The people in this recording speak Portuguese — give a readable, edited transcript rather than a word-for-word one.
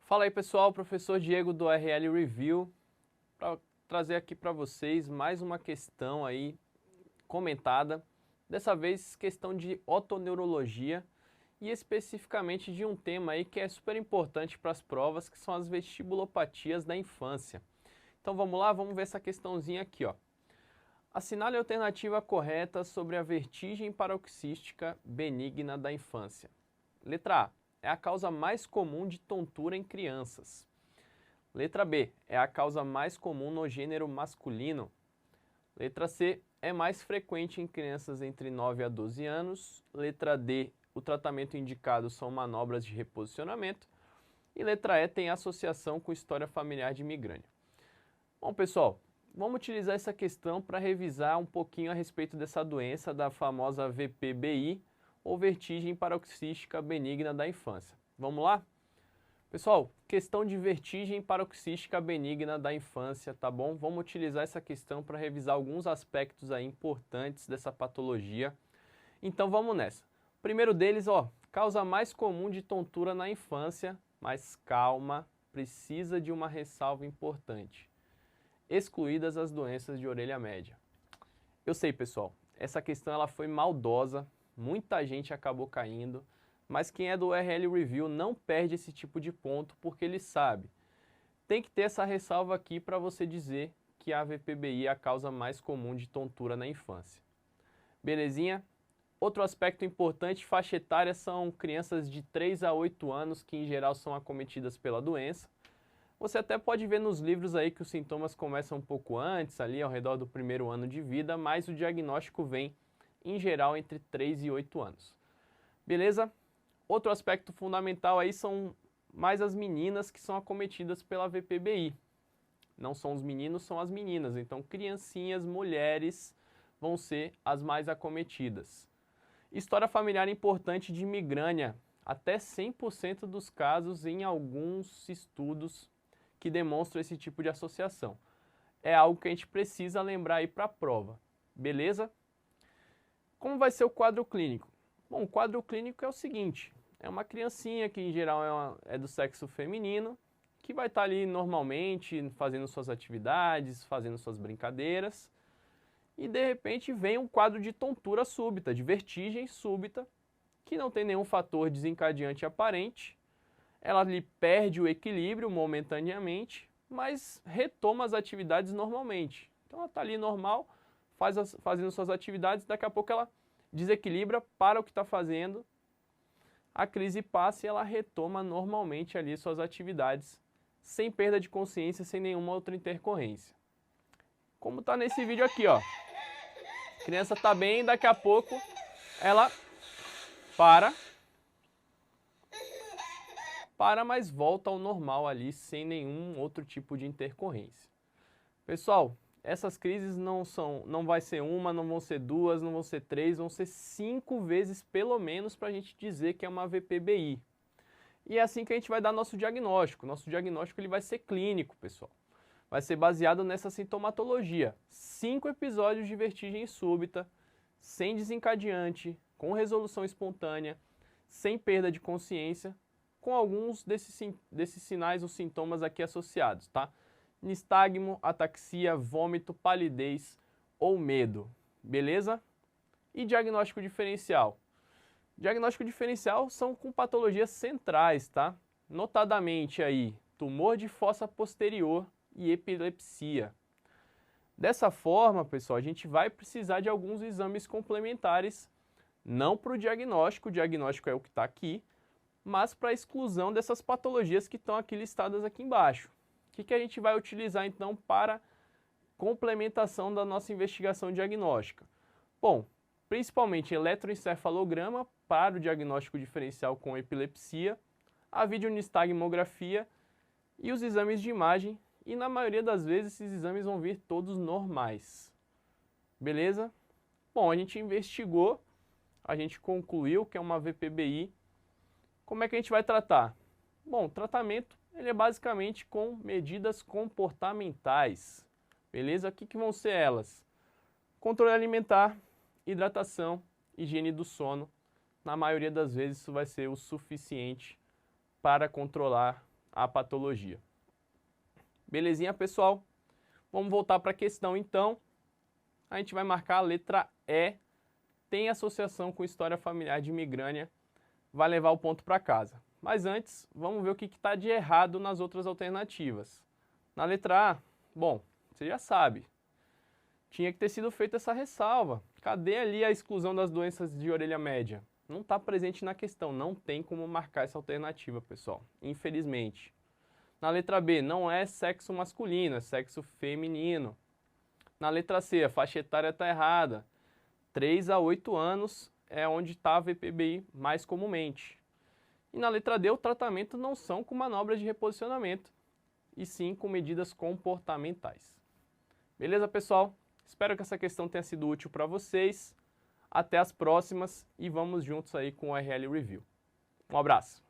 Fala aí pessoal, professor Diego do RL Review, para trazer aqui para vocês mais uma questão aí comentada, dessa vez questão de otoneurologia e especificamente de um tema aí que é super importante para as provas, que são as vestibulopatias da infância. Então vamos lá, vamos ver essa questãozinha aqui, ó. Assinale a alternativa correta sobre a vertigem paroxística benigna da infância. Letra A. É a causa mais comum de tontura em crianças. Letra B. É a causa mais comum no gênero masculino. Letra C. É mais frequente em crianças entre 9 a 12 anos. Letra D. O tratamento indicado são manobras de reposicionamento. E letra E. Tem associação com história familiar de migrânia. Bom, pessoal, vamos utilizar essa questão para revisar um pouquinho a respeito dessa doença da famosa VPBI, ou vertigem paroxística benigna da infância. Vamos lá? Pessoal, questão de vertigem paroxística benigna da infância, tá bom? Vamos utilizar essa questão para revisar alguns aspectos aí importantes dessa patologia. Então vamos nessa. O primeiro deles, ó, causa mais comum de tontura na infância, mas calma, precisa de uma ressalva importante. Excluídas as doenças de orelha média. Eu sei, pessoal, essa questão ela foi maldosa, muita gente acabou caindo, mas quem é do RL Review não perde esse tipo de ponto porque ele sabe. Tem que ter essa ressalva aqui para você dizer que a VPBI é a causa mais comum de tontura na infância. Belezinha? Outro aspecto importante, faixa etária, são crianças de 3 a 8 anos que em geral são acometidas pela doença. Você até pode ver nos livros aí que os sintomas começam um pouco antes, ali ao redor do primeiro ano de vida, mas o diagnóstico vem em geral entre 3 e 8 anos. Beleza? Outro aspecto fundamental aí são mais as meninas que são acometidas pela VPBI. Não são os meninos, são as meninas. Então, criancinhas, mulheres vão ser as mais acometidas. História familiar importante de migrânia. Até 100% dos casos em alguns estudos que demonstram esse tipo de associação. É algo que a gente precisa lembrar aí para a prova. Beleza? Como vai ser o quadro clínico? Bom, o quadro clínico é o seguinte, é uma criancinha que em geral é do sexo feminino, que vai estar ali normalmente fazendo suas atividades, fazendo suas brincadeiras, e de repente vem um quadro de tontura súbita, de vertigem súbita, que não tem nenhum fator desencadeante aparente, ela ali perde o equilíbrio momentaneamente, mas retoma as atividades normalmente. Então ela está ali normal, fazendo suas atividades, daqui a pouco ela desequilibra, para o que está fazendo, a crise passa e ela retoma normalmente ali suas atividades, sem perda de consciência, sem nenhuma outra intercorrência. Como está nesse vídeo aqui, ó. A criança está bem, daqui a pouco ela para, mas volta ao normal ali, sem nenhum outro tipo de intercorrência. Pessoal, essas crises não vai ser uma, não vão ser duas, não vão ser três, vão ser 5 vezes pelo menos para a gente dizer que é uma VPBI. E é assim que a gente vai dar nosso diagnóstico. Nosso diagnóstico ele vai ser clínico, pessoal. Vai ser baseado nessa sintomatologia. 5 episódios de vertigem súbita, sem desencadeante, com resolução espontânea, sem perda de consciência, com alguns desses sinais ou sintomas aqui associados, tá? Nistagmo, ataxia, vômito, palidez ou medo. Beleza? E diagnóstico diferencial? Diagnóstico diferencial são com patologias centrais, tá? Notadamente aí, tumor de fossa posterior e epilepsia. Dessa forma, pessoal, a gente vai precisar de alguns exames complementares, não para o diagnóstico é o que está aqui, mas para a exclusão dessas patologias que estão aqui listadas aqui embaixo. O que a gente vai utilizar então para complementação da nossa investigação diagnóstica? Bom, principalmente eletroencefalograma para o diagnóstico diferencial com epilepsia, a videonistagmografia e os exames de imagem, e na maioria das vezes esses exames vão vir todos normais. Beleza? Bom, a gente investigou, a gente concluiu que é uma VPBI. Como é que a gente vai tratar? Bom, o tratamento ele é basicamente com medidas comportamentais. Beleza? O que vão ser elas? Controle alimentar, hidratação, higiene do sono. Na maioria das vezes isso vai ser o suficiente para controlar a patologia. Belezinha, pessoal? Vamos voltar para a questão, então. A gente vai marcar a letra E, tem associação com história familiar de migrânia, vai levar o ponto para casa. Mas antes, vamos ver o que está de errado nas outras alternativas. Na letra A, bom, você já sabe, tinha que ter sido feita essa ressalva. Cadê ali a exclusão das doenças de orelha média? Não está presente na questão, não tem como marcar essa alternativa, pessoal, infelizmente. Na letra B, não é sexo masculino, é sexo feminino. Na letra C, a faixa etária está errada. 3 a 8 anos é onde está a VPBI mais comumente. E na letra D, o tratamento não são com manobras de reposicionamento, e sim com medidas comportamentais. Beleza, pessoal? Espero que essa questão tenha sido útil para vocês. Até as próximas e vamos juntos aí com o RL Review. Um abraço!